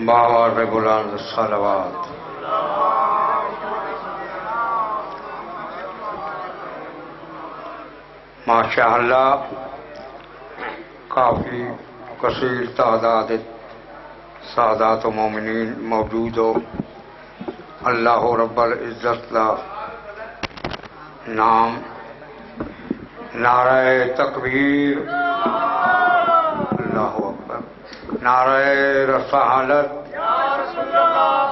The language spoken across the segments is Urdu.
باور بلند صلوات. ماشاء اللہ کافی کثیر تعداد سادات و مومنین موجود ہو. اللہ رب العزت کا نام نعرہ تکبیر، اللہ اکبر، نعرہ رسالت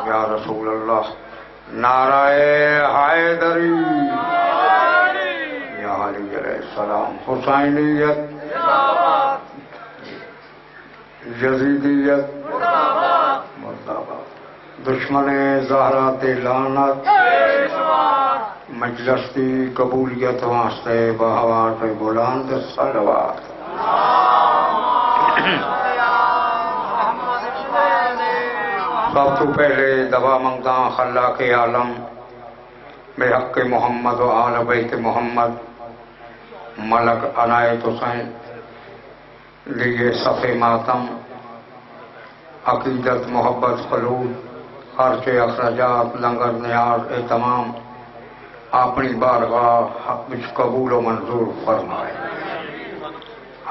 یا رسول اللہ، نعرہ حیدری یا علی علیہ السلام، حسینیت، یزیدیت مرد آباد، دشمن زہرا تے لعنت، مجلس کی قبولیت واسطے بہوات بلند صلوات. سب تو پہلے دعا منگتا خلاق عالم بحق محمد و آل بیت محمد ملک عنایت حسین لیے صف ماتم، عقیدت، محبت، خلود، خرچ اخراجات، لنگر نیاز اہتمام اپنی بارگاہ وچ قبول و منظور فرمائے.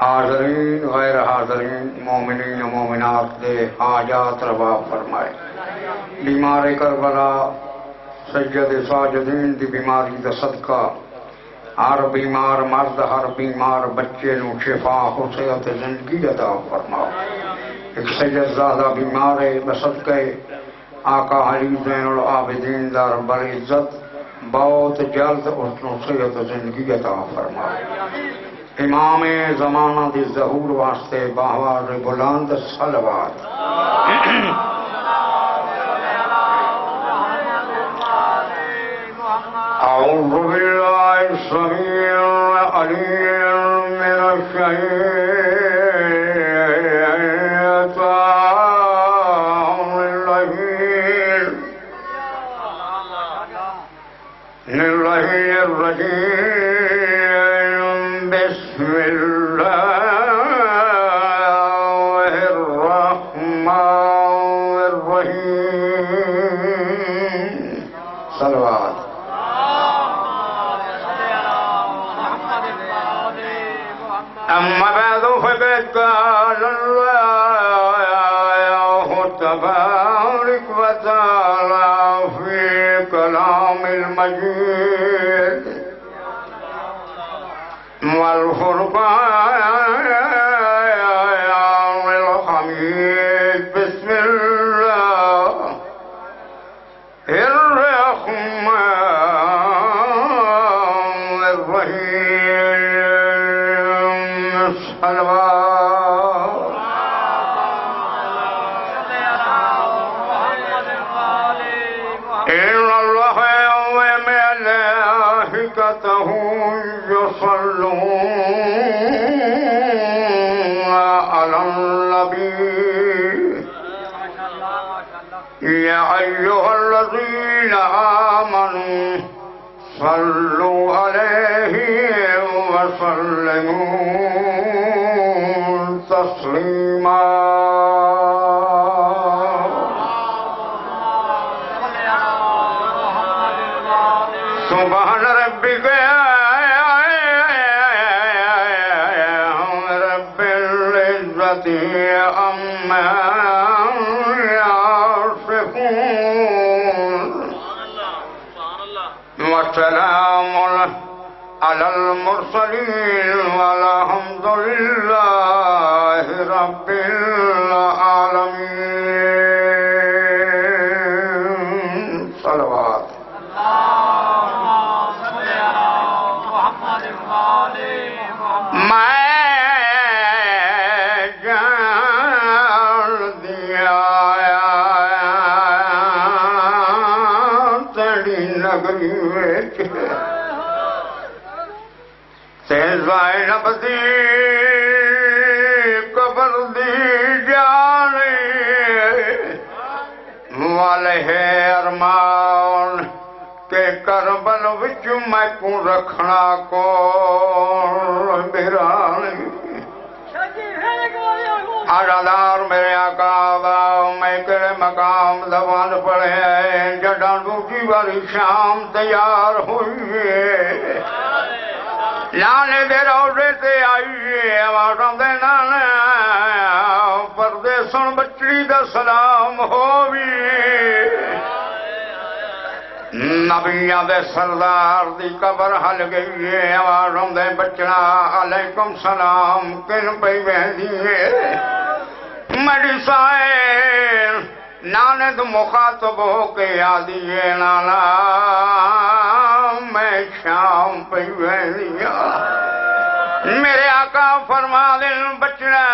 حاضرین غیر حاضرین مومنین و مومنات دے حاجات روا فرمائے. بیمار کربلا سید ساجدین دی بیماری دا صدقہ ہر بیمار مرد، ہر بیمار بچے نو شفا و صحت زندگی عطا فرماؤ. ایک سید زادہ بیمار ہے، بصدقہ آقا علی زین العابدین دا رب العزت بہت جلد اس کو صحت زندگی عطا فرماؤ. امام زمانہ دی ظہور واسطے باہوار بلند صلوات. اعوذ باللہ السمیع العلیم من الشیطان الرجیم. بسم اللہ الرحمن الرحیم. صلوات. اما بعد فقد قال الله تبارك وتعالى في كلام المجيد والفرقان الحميد. بسم الله الرحمن الرحيم. صلوات. إن الله وملائكته يصلون على النبي يا أيها الذين آمنوا صلوا عليه وسلموا تسليما. سبحان ربك رب العزة عما يصفون وسلام على المرسلين والحمد لله رب العالمين. صلوات. زینب دی قبر دی جانے والے ارمان کہ کربل وچ میں کو رکھنا کو میرا عزادار میرے آقا فرمائے کہ مقام زبان پڑھے جڑا دوسری باری شام تیار ہوئی لانے دے روزے تے آئیے آوازاں دے نانے پردے سن بچڑی دا سلام ہووی نبیاں دے سردار دی قبر ہل گئی ہے آوازاں دے بچڑا علیکم سلام کن پئی ویندی ہے میری سائر نانے تو مخاطب ہو کے آدیے نانا میں شام پہ ویندیا میرے آقا فرما دل بچڑا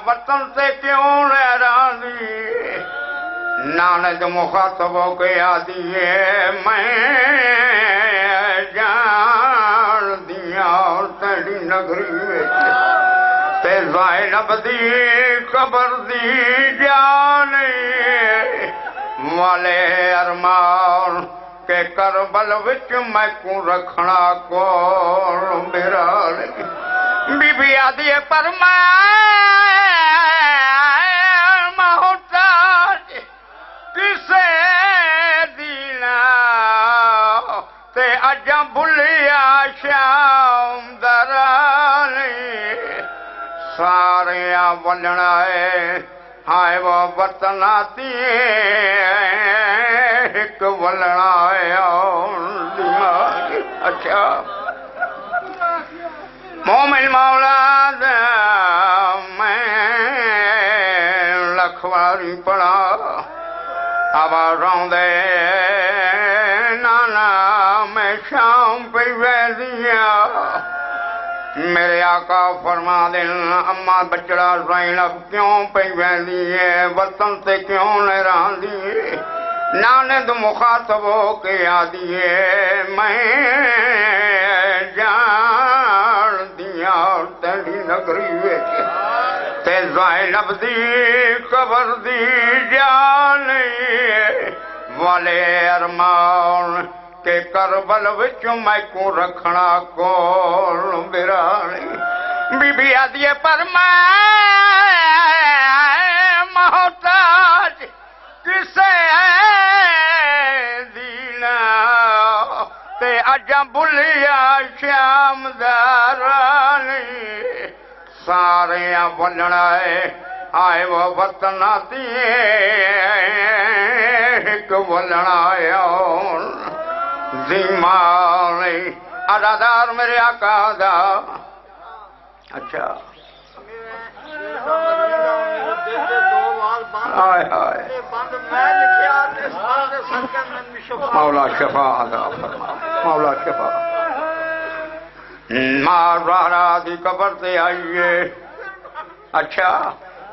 وطن سے کیوں راضی نانے تو مخاطب ہو کے آدیے میں جان دیا تیری نگری تے زینب دی قبر دی جانے والے ارمان کہ کربل وچ میں کو رکھنا کول میرا بی بی آدھی پر میں محتاج کسے دینا تے اجاں بھلیا شام درانی سارے ولنا ہے ہائے وہ وطن آتی ایک ولنا ہے اچھا مومن مولا میں لکھواری پڑھا آوازاں دے نانا میں شام پہ ویندیا میرے آقا فرما دن اما بچڑا زینب کیوں پہ ویندی ہے وطن سے کیوں نراں دی نانے تو مخاطب ہو کے آدھی ہے میں جان دیا تیری نگری وچ تے زینب دی قبر دی جانے والے ارمان کہ کربل وچ میں کو رکھنا کول برانی بی بی آدھی پر میں محتاج کسے دینا تے اجاں بھلیا شام دارانی سارے ولنا ہے آئے وہ وطن آتی ایک ولنا ہے زیمانے ادادار میرے آقا دا اچھا آئے آئے مولا شفا عطا فرما مولا شفا مارا دی قبر سے آئیے اچھا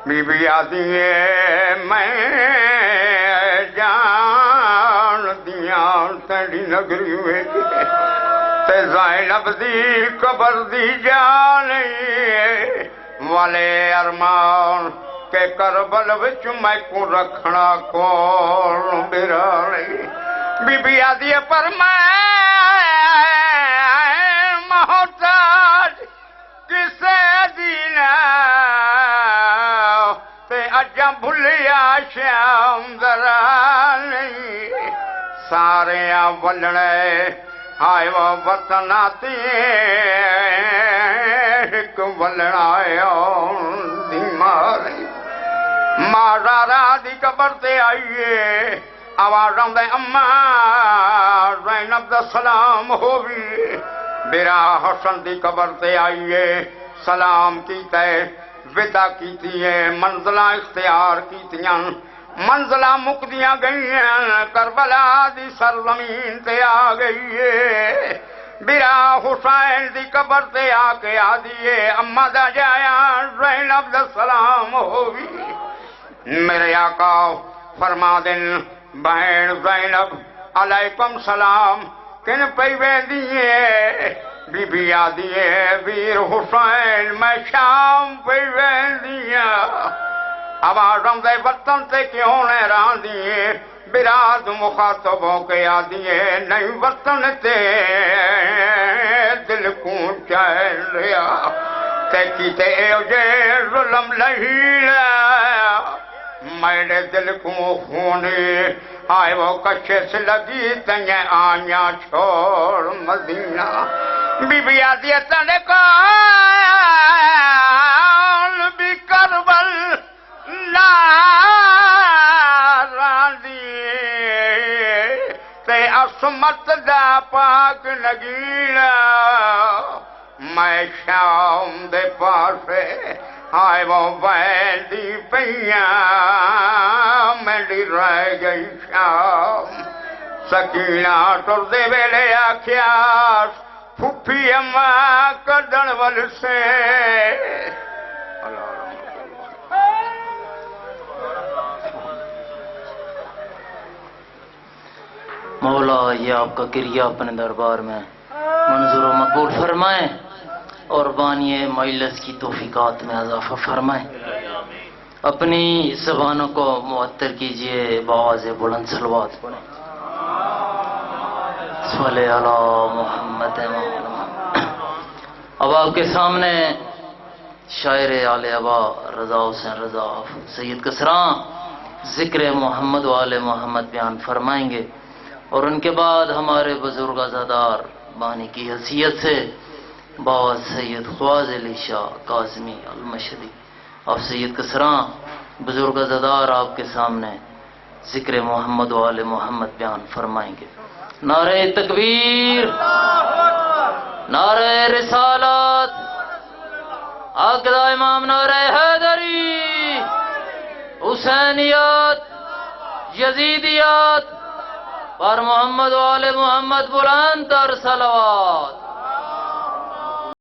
بی بی آدھی ہے میں جان دیا تیری نگری میں تے زینب دی قبر دی جانے والے ارمان کہ کربل وچ میں کو رکھنا کول برانی بی بی آدھی پر میں محتاج کسے دینا تے اجاں بھلیا شام درانی سارے ولنے ہائے وہ وطن آتی ایک ولنا دیماری مارا دی قبر تے آئیے آوازاں دے اما زینب دا سلام ہووی میرا حسن دی قبر تے آئیے سلام کیتے ودا کیتی ہے منزلہ اختیار کیتیاں منزلہ مکدیاں گئیاں کربلا دی سرزمین تے آ گئی ہے میرا حسین دی قبر تے آ کے آدیے اما دا جایا زینب دا سلام ہووی میرے آقا فرما دن بہن زینب علیکم سلام کن پئی ویندیے بی بی آدیے ویر حسین میں شام پئی ویندیا آوازاں دے وطن تے کیوں نراں دیے براد مخاطب ہو کے آدیے نہیں وطن تے دل کو چین لیا تے کیتے اے جے ظلم لہی لیا میرے دل کو خونے آئے وہ کچھے سے لگی تنہیں آنیا چھوڑ مدینہ بی بی عادیتن کال بھی کربل ناران دیئے تے عصمت دا پاک نگیلا میں شام دے پاسے آئے وہ بیندی پیاں میری رہ گئی شام سکینہ ٹر دے ویلے آکھیاس پھوپھی اماں کردن ول سے مولا یہ آپ کا کریا اپنے دربار میں منظور و مقبول فرمائیں اور بانی مجلس کی توفیقات میں اضافہ فرمائیں اپنی زبانوں کو معطر کیجئے بآواز بلند صلوات پڑھیں صلی علی محمد اب آپ کے سامنے شاعر آل ابا رضا حسین رضا سید کسراں ذکر محمد و آل محمد بیان فرمائیں گے اور ان کے بعد ہمارے بزرگ عزادار بانی کی حیثیت سے باوا سید خواز علی شاہ کاظمی المشری اور سید کسراں بزرگ عزادار آپ کے سامنے ذکر محمد و آل محمد بیان فرمائیں گے نعرہ تکبیر نعرہ رسالت عقیدہ امام نعرہ حیدری حسینیت یزیدیت پر محمد و آل محمد بلند تر صلوات